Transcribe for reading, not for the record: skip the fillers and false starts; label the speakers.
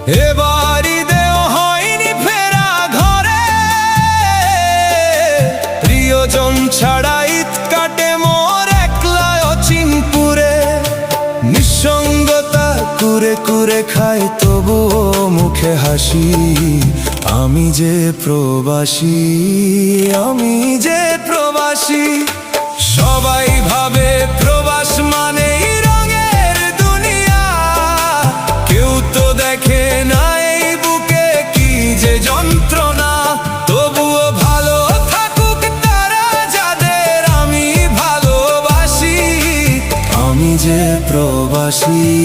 Speaker 1: এবারই দেও হয়নি ফেরা ঘরে, প্রিয়জন ছাড়া ঈদ কাটে মোর একলা অচিনপুরে। নিঃসঙ্গতা কুরে কুরে খাই তবুও মুখে হাসি, আমি যে প্রবাসী, আমি যে প্রবাসী। সবাই ভাবে প্রবাস মানে